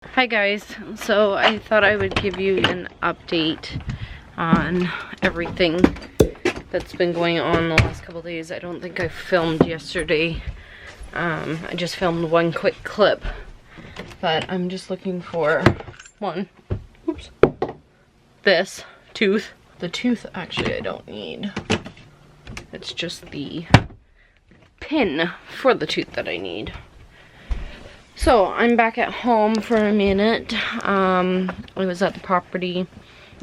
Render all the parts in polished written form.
Hi guys, so I thought I would give you an update on everything that's been going on the last couple days. I don't think I filmed yesterday. I just filmed one quick clip, but I'm just looking for this tooth. The tooth actually I don't need. It's just the pin for the tooth that I need. So I'm back at home for a minute. I was at the property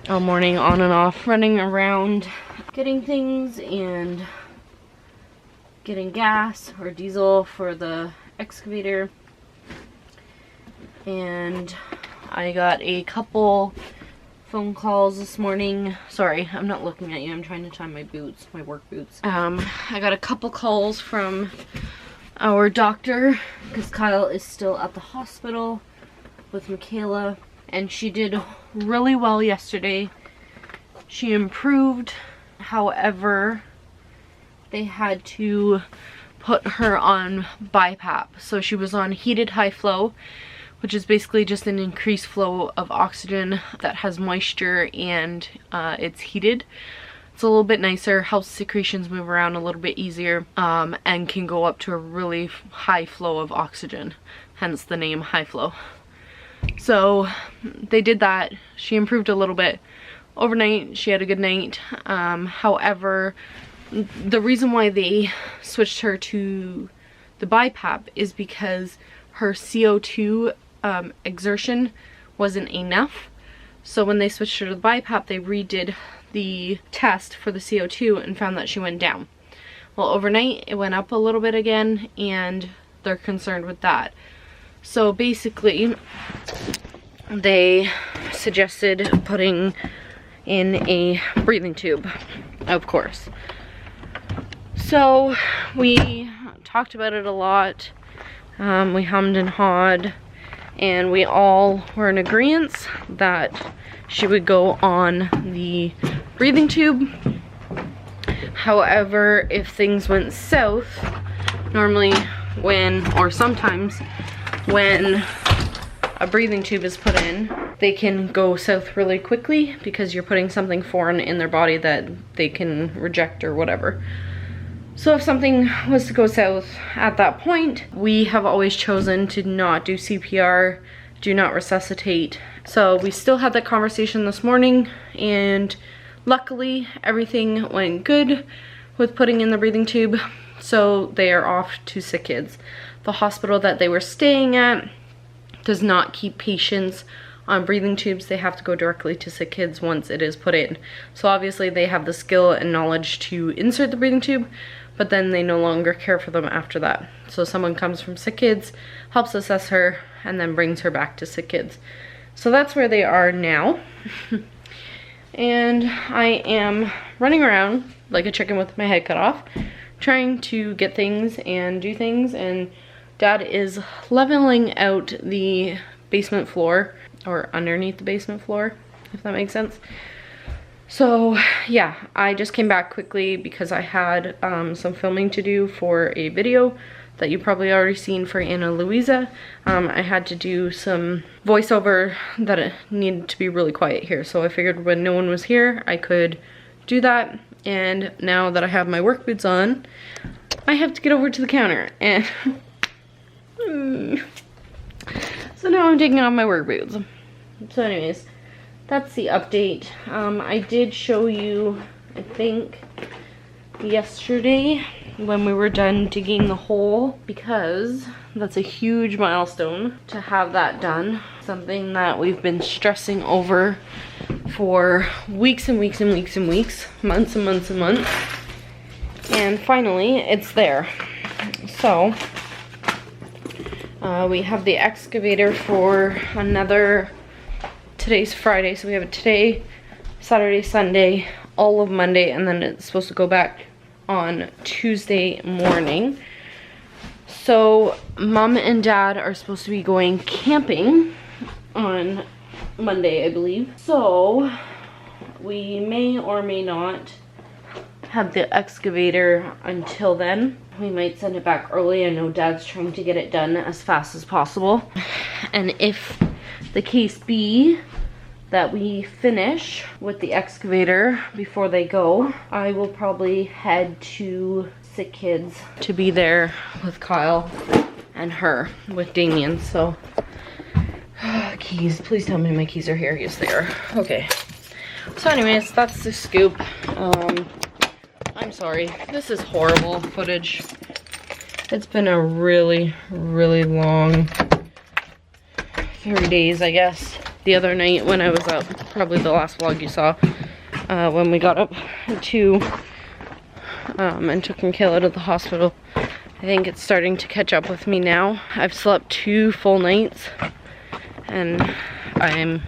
all morning, on and off, running around, getting things and getting gas or diesel for the excavator. And I got a couple phone calls this morning. Sorry, I'm not looking at you. I'm trying to tie my boots, my work boots. I got a couple calls from our doctor because Kyle is still at the hospital with Makayla, and she did really well yesterday. She improved. However, they had to put her on BiPAP. So she was on heated high flow, which is basically just an increased flow of oxygen that has moisture and it's heated. It's a little bit nicer, helps secretions move around a little bit easier, and can go up to a really high flow of oxygen, hence the name high flow. So they did that. She improved a little bit. Overnight, she had a good night. However, the reason why they switched her to the BiPAP is because her CO2 exertion wasn't enough. So when they switched her to the BiPAP, they redid the test for the CO2 and found that she went down. Well, overnight it went up a little bit again, and they're concerned with that. So basically they suggested putting in a breathing tube, of course. So we talked about it a lot. We hummed and hawed, and we all were in agreement that she would go on the breathing tube. However, if things went south, normally or sometimes when a breathing tube is put in, they can go south really quickly because you're putting something foreign in their body that they can reject or whatever. So if something was to go south at that point, we have always chosen to not do CPR, do not resuscitate. So we still had that conversation this morning, and luckily everything went good with putting in the breathing tube. So they are off to Sick Kids. The hospital that they were staying at does not keep patients on breathing tubes. They have to go directly to Sick Kids once it is put in. So obviously they have the skill and knowledge to insert the breathing tube, but then they no longer care for them after that. So someone comes from Sick Kids, helps assess her, and then brings her back to Sick Kids. So that's where they are now. And I am running around like a chicken with my head cut off, trying to get things and do things, and Dad is leveling out the basement floor, or underneath the basement floor, if that makes sense. So yeah, I just came back quickly because I had some filming to do for a video that you probably already seen for Anna Louisa. I had to do some voiceover that it needed to be really quiet here, so I figured when no one was here I could do that. And now that I have my work boots on, I have to get over to the counter and so now I'm taking off my work boots. So anyways, that's the update. I did show you, I think, yesterday when we were done digging the hole, because that's a huge milestone to have that done. Something that we've been stressing over for weeks and weeks and weeks and weeks, months and months and months. And finally, it's there. So, we have the excavator for another, today's Friday, so we have it today, Saturday, Sunday, all of Monday, and then it's supposed to go back on Tuesday morning. So Mom and Dad are supposed to be going camping on Monday, I believe. So we may or may not have the excavator until then. We might send it back early. I know Dad's trying to get it done as fast as possible. And if the case B that we finish with the excavator before they go, I will probably head to Sick Kids to be there with Kyle and her with Damien. So keys, please tell me my keys are here. Yes, they are. Okay, so anyways, that's the scoop. I'm sorry, this is horrible footage. It's been a really long 30 days, I guess. The other night when I was up, probably the last vlog you saw, when we got up at 2 and took Makayla to the hospital. I think it's starting to catch up with me now. I've slept 2 full nights and I'm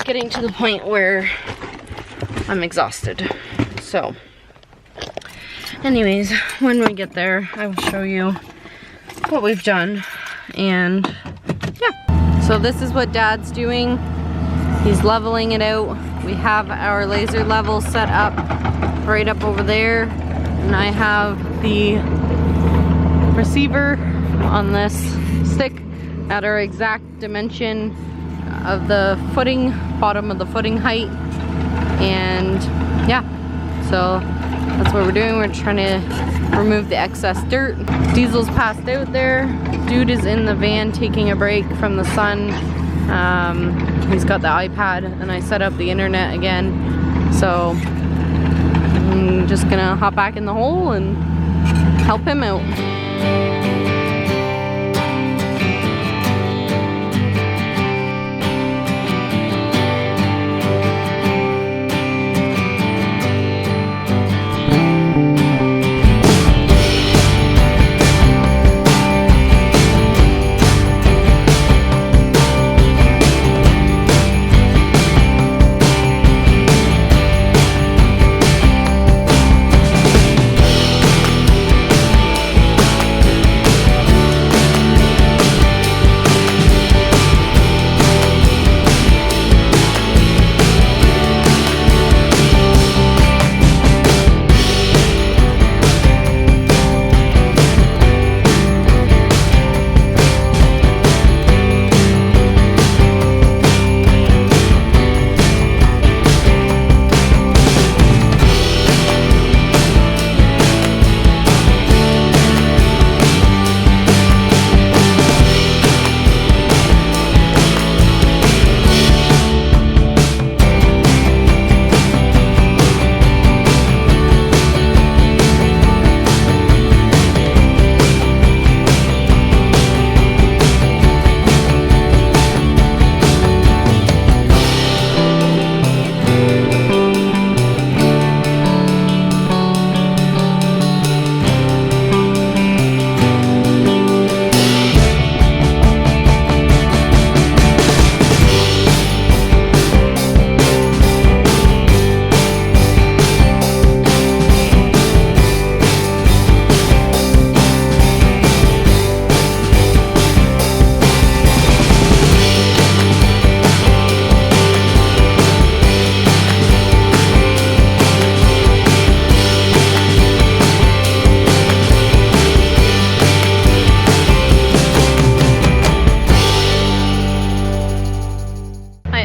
getting to the point where I'm exhausted. So anyways, when we get there, I will show you what we've done. And yeah, so this is what Dad's doing. He's leveling it out. We have our laser level set up right up over there, and I have the receiver on this stick at our exact dimension of the footing, bottom of the footing height. And yeah, so that's what we're doing. We're trying to remove the excess dirt. Diesel's passed out there. Dude is in the van taking a break from the sun. He's got the iPad, and I set up the internet again. So I'm just gonna hop back in the hole and help him out.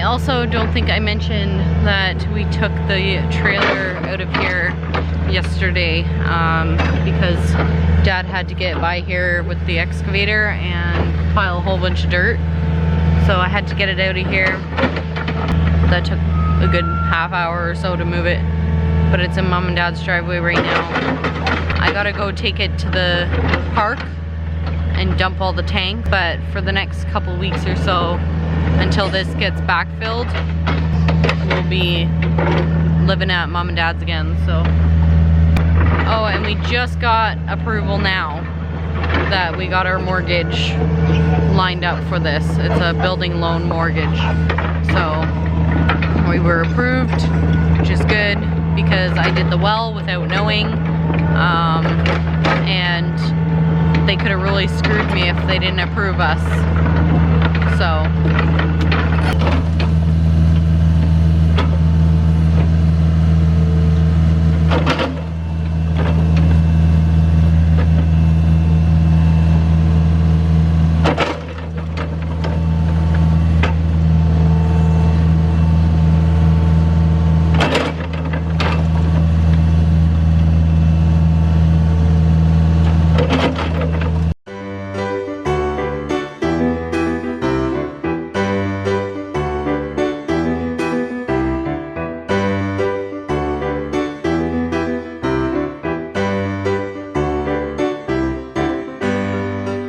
Also, don't think I mentioned that we took the trailer out of here yesterday because Dad had to get by here with the excavator and pile a whole bunch of dirt. So I had to get it out of here. That took a good half hour or so to move it, but it's in Mom and Dad's driveway right now. I gotta go take it to the park and dump all the tank, but for the next couple weeks or so, until this gets backfilled, we'll be living at Mom and Dad's again. So, oh, and we just got approval now that we got our mortgage lined up for this. It's a building loan mortgage. So we were approved, which is good because I did the well without knowing, and they could have really screwed me if they didn't approve us. So